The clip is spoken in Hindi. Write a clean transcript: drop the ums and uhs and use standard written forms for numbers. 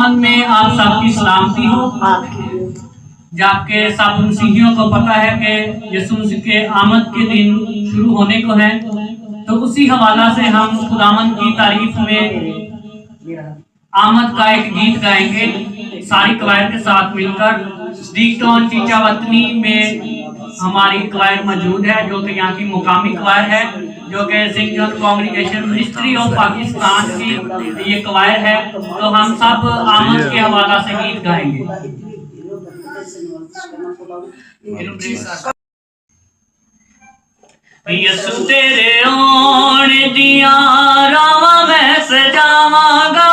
खुदावन में आप सबकी सलामती हो। जाके सब मसीहियों को पता है कि यीशु मसीह के आमद के दिन शुरू होने को है, तो उसी हवाला से हम खुदावन की तारीफ में आमद का एक गीत गाएंगे सारी क्वायर के साथ मिलकर। डीटॉन चीचा वतनी में हमारी क्वायर मौजूद है, जो कि यहाँ की मुकामी क्वायर है, जो कि saint John congregation ministry of Pakistan की ये क्वायर है। तो हम सब आमद के हवाला से गीत गाएंगे। यीशु तेरे आने दिया रावां मैं सजावांगा,